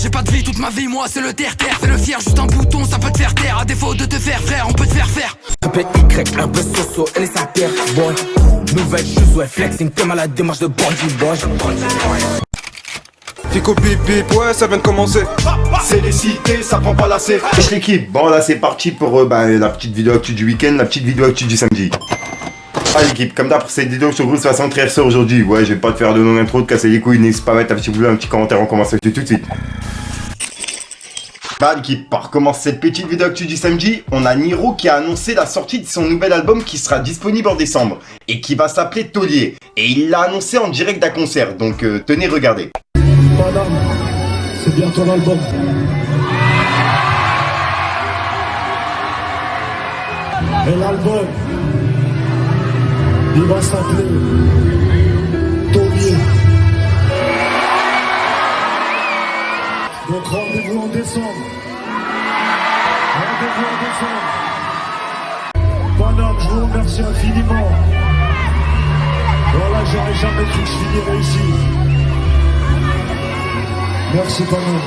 j'ai pas de vie toute ma vie, moi c'est le terre-terre. Fais le fier, juste un bouton, ça peut te faire taire. À défaut de te faire frère, on peut te faire faire. Un peu Y, un peu soso, elle est sa terre, boy. Nouvelle chose, ouais, flexing, t'es mal à la démarche de bandit, boy. Fico pip pip, ouais, ça vient de commencer. C'est les cités, ça prend pas la C. Wesh l'équipe, bon là c'est parti pour la petite vidéo actu du week-end, la petite vidéo actu du samedi. Ah l'équipe, comme d'hab pour cette vidéo sur Groupe 60 RC aujourd'hui. Ouais, je vais pas te faire de long intro, de casser les couilles, n'hésite pas à mettre un petit boulot, un petit commentaire, on commence tout de suite. Bah l'équipe, pour commencer cette petite vidéo actu du samedi, on a Niro qui a annoncé la sortie de son nouvel album qui sera disponible en décembre et qui va s'appeler Taulier. Et il l'a annoncé en direct d'un concert, donc tenez, regardez. Madame, c'est bien ton album. Et l'album, il va s'appeler Taulier. Donc rendez-vous en décembre. Rendez-vous en décembre. Madame, je vous remercie infiniment. Voilà, j'aurais jamais cru que je finirais ici. Merci Pano.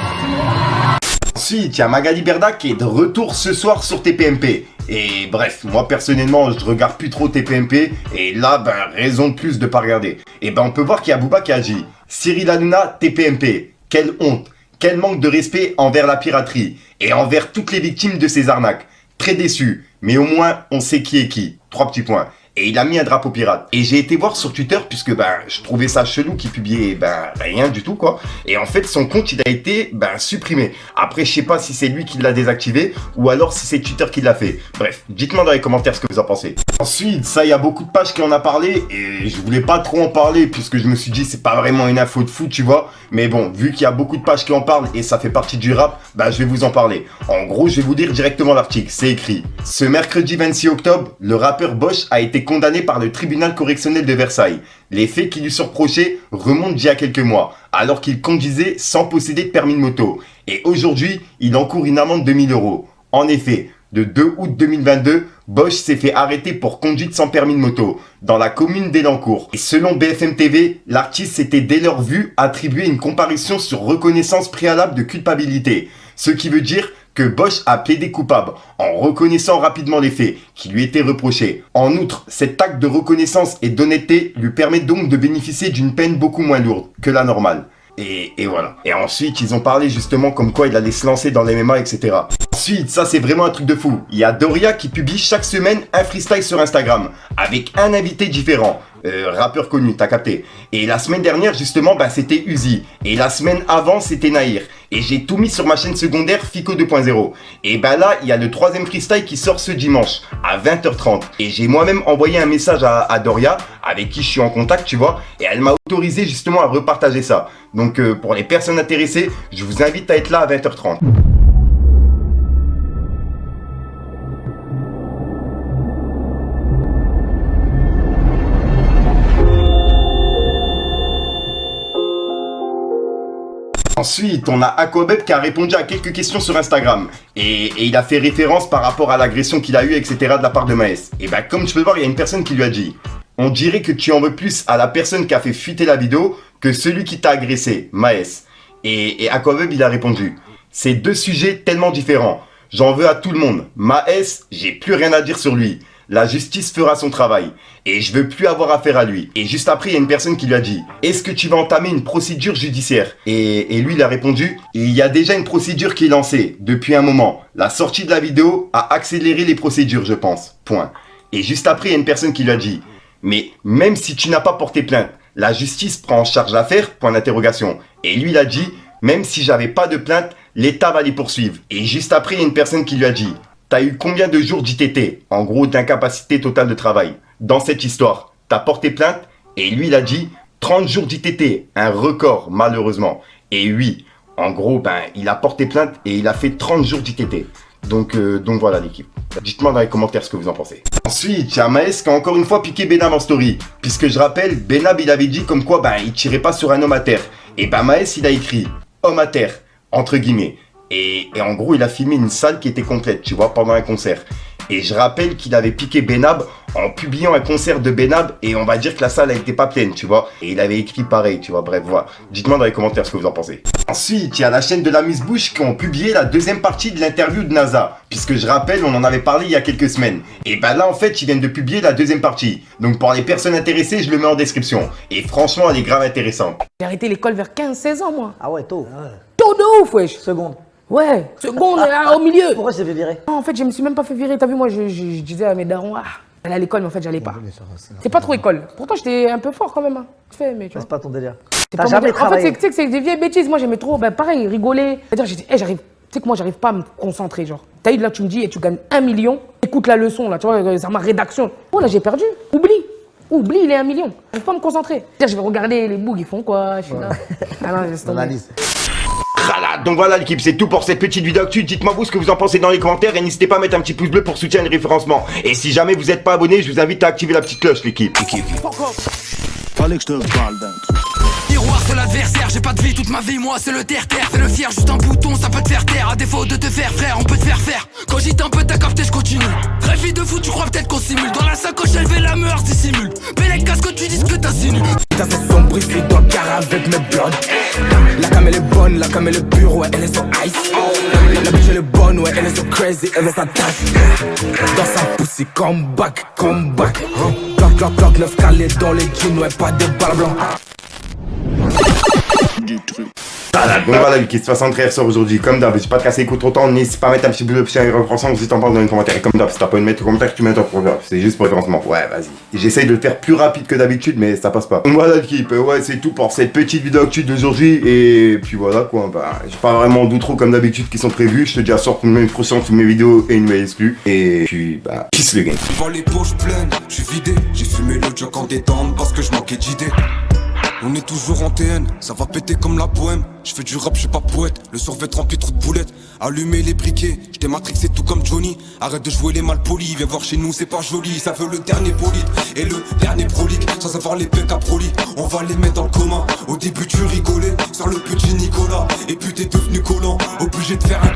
Ensuite, il y a Magali Berda qui est de retour ce soir sur TPMP. Et bref, moi personnellement, je regarde plus trop TPMP. Et là, raison de plus de pas regarder. Et on peut voir qu'il y a Booba qui agit. Cyril Hanouna, TPMP. Quelle honte. Quel manque de respect envers la piraterie. Et envers toutes les victimes de ces arnaques. Très déçu. Mais au moins, on sait qui est qui. 3 petits points. Et il a mis un drapeau pirate. Et j'ai été voir sur Twitter puisque je trouvais ça chelou qu'il publiait rien du tout quoi. Et en fait son compte il a été supprimé. Après je sais pas si c'est lui qui l'a désactivé ou alors si c'est Twitter qui l'a fait. Bref, dites-moi dans les commentaires ce que vous en pensez. Ensuite, ça il y a beaucoup de pages qui en a parlé et je voulais pas trop en parler puisque je me suis dit c'est pas vraiment une info de fou tu vois. Mais bon, vu qu'il y a beaucoup de pages qui en parlent et ça fait partie du rap, je vais vous en parler. En gros, je vais vous lire directement l'article, c'est écrit. Ce mercredi 26 octobre, le rappeur Bosch a été condamné par le tribunal correctionnel de Versailles. Les faits qui lui sont reprochés remontent d'il y a quelques mois, alors qu'il conduisait sans posséder de permis de moto. Et aujourd'hui, il encourt une amende de 1000 €. En effet, le 2 août 2022, Bosch s'est fait arrêter pour conduite sans permis de moto, dans la commune d'Elancourt. Et selon BFM TV, l'artiste s'était dès leur vu attribué une comparution sur reconnaissance préalable de culpabilité. Ce qui veut dire que Bosch a plaidé coupable, en reconnaissant rapidement les faits qui lui étaient reprochés. En outre, cet acte de reconnaissance et d'honnêteté lui permet donc de bénéficier d'une peine beaucoup moins lourde que la normale. Et voilà. Et ensuite, ils ont parlé justement comme quoi il allait se lancer dans les MMA, etc. Ensuite, ça c'est vraiment un truc de fou. Il y a Doria qui publie chaque semaine un freestyle sur Instagram, avec un invité différent. Rappeur connu, t'as capté. Et la semaine dernière, justement, c'était Uzi. Et la semaine avant, c'était Nahir. Et j'ai tout mis sur ma chaîne secondaire Fico 2.0. Et là, il y a le 3e freestyle qui sort ce dimanche, à 20h30. Et j'ai moi-même envoyé un message à Doria, avec qui je suis en contact, tu vois. Et elle m'a autorisé justement à repartager ça. Donc, pour les personnes intéressées, je vous invite à être là à 20h30. Ensuite, on a Aquabeb qui a répondu à quelques questions sur Instagram. Et il a fait référence par rapport à l'agression qu'il a eue, etc. de la part de Maes. Et comme tu peux le voir, il y a une personne qui lui a dit « On dirait que tu en veux plus à la personne qui a fait fuiter la vidéo que celui qui t'a agressé, Maes. » Et Aquabeb, il a répondu « C'est deux sujets tellement différents. J'en veux à tout le monde. Maes, j'ai plus rien à dire sur lui. La justice fera son travail. Et je veux plus avoir affaire à lui. » Et juste après, il y a une personne qui lui a dit « Est-ce que tu vas entamer une procédure judiciaire ?» Et lui, il a répondu « Il y a déjà une procédure qui est lancée depuis un moment. La sortie de la vidéo a accéléré les procédures, je pense. Point. » Et juste après, il y a une personne qui lui a dit « Mais même si tu n'as pas porté plainte, la justice prend en charge l'affaire ?» Point d'interrogation. Et lui, il a dit « Même si j'avais pas de plainte, l'État va les poursuivre. » Et juste après, il y a une personne qui lui a dit « T'as eu combien de jours d'ITT, en gros d'incapacité totale de travail, dans cette histoire? T'as porté plainte ?» Et lui, il a dit 30 jours d'ITT, un record malheureusement. Et oui, en gros, il a porté plainte et il a fait 30 jours d'ITT. Donc voilà l'équipe. Dites-moi dans les commentaires ce que vous en pensez. Ensuite, il y a Maes qui a encore une fois piqué Benab en story. Puisque je rappelle, Benab il avait dit comme quoi il tirait pas sur un homme à terre. Et Maes il a écrit homme à terre, entre guillemets. Et en gros, il a filmé une salle qui était complète, tu vois, pendant un concert. Et je rappelle qu'il avait piqué Benab en publiant un concert de Benab et on va dire que la salle a été pas pleine, tu vois. Et il avait écrit pareil, tu vois. Bref, voilà. Dites-moi dans les commentaires ce que vous en pensez. Ensuite, il y a la chaîne de la Miss Bush qui ont publié la deuxième partie de l'interview de NASA. Puisque je rappelle, on en avait parlé il y a quelques semaines. Et bah là, en fait, ils viennent de publier la deuxième partie. Donc pour les personnes intéressées, je le mets en description. Et franchement, elle est grave intéressante. J'ai arrêté l'école vers 15-16 ans, moi. Ah ouais, tôt. Tôt de ouf, wesh. Seconde. Ouais, seconde, là, au milieu. Pourquoi je t'ai fait virer? Non, en fait, je me suis même pas fait virer. T'as vu, moi, je disais à mes darons, j'allais à l'école, mais en fait, j'allais pas. C'est pas trop école. Pourtant, j'étais un peu fort quand même. Hein. Mais tu vois. C'est pas ton délire. C'est T'as pas jamais mon délire. En travaillé. fait, tu sais que c'est des vieilles bêtises. Moi, j'aimais trop, ben, pareil, rigoler. C'est-à-dire, j'ai dit, j'arrive. Tu sais que moi, j'arrive pas à me concentrer, genre. T'as eu là, tu me dis, et tu gagnes 1 million. Écoute la leçon, là, tu vois, c'est ma rédaction. Oh, là, j'ai perdu. Oublie, il est 1 million. J'arrive pas à me concentrer. C'est-à-dire, je vais regarder les bougs, ils font quoi. Je suis là. Ah non, laisse tomber. Analyse. Voilà, donc voilà l'équipe, c'est tout pour cette petite vidéo actu. Dites-moi vous ce que vous en pensez dans les commentaires et n'hésitez pas à mettre un petit pouce bleu pour soutenir le référencement. Et si jamais vous n'êtes pas abonné, je vous invite à activer la petite cloche l'équipe. Fallait que je te parle d'un truc. Miroir sur l'adversaire, j'ai pas de vie toute ma vie, moi c'est le terre-terre. Fais le fier, juste un bouton, ça peut te faire taire. À défaut de te faire frère, on peut te faire faire. Cogite un peu, t'as capté, je continue. Rêve de fou, tu crois peut-être qu'on simule. Dans la sacoche, élevé la meilleure dissimule. Belle casque, tu dis ce que t'as signé. T'as fait sombre ici dans le car avec mes bloods. La cam elle est bonne, la cam elle est pure, ouais, elle est so ice. La bitch elle est bonne, ouais, elle est so crazy, elle veut sa tâche. Dans sa pussy, come back. Clock, 9 calés dans les jeans, ouais, pas de balles blancs. Du truc. Voilà, donc voilà l'équipe, 63 ressort aujourd'hui. Comme d'hab, j'ai pas de casser les coups trop temps, n'hésite pas à mettre un petit peu de option et référencement si t'en penses dans les commentaires. Et comme d'hab, si t'as pas envie de mettre le commentaire, tu mets un top pour faire. C'est juste pour référencement. Ouais, vas-y. J'essaye de le faire plus rapide que d'habitude, mais ça passe pas. Donc voilà l'équipe, ouais, c'est tout pour cette petite vidéo actu d'aujourd'hui. Et puis voilà quoi, bah, j'ai pas vraiment d'outro comme d'habitude qui sont prévus. Je te dis à sort pour une prochaine sur mes vidéos et une nouvelle exclue. Et puis, bah, peace le game. Devant les poches pleines, je suis vidé. J'ai fumé le joke en détente parce que je manquais d'idées. On est toujours en TN, ça va péter comme la poème. Je fais du rap, je suis pas poète. Le survêt rempli trop de boulettes. Allumer les briquets, j'étais matrixé tout comme Johnny. Arrête de jouer les mal polis, viens voir chez nous, c'est pas joli. Ça veut le dernier bolide et le dernier prolique. Sans avoir les pecs à proli, on va les mettre dans le coma. Au début tu rigolais sur le petit Nicolas. Et puis t'es devenu collant, obligé de faire un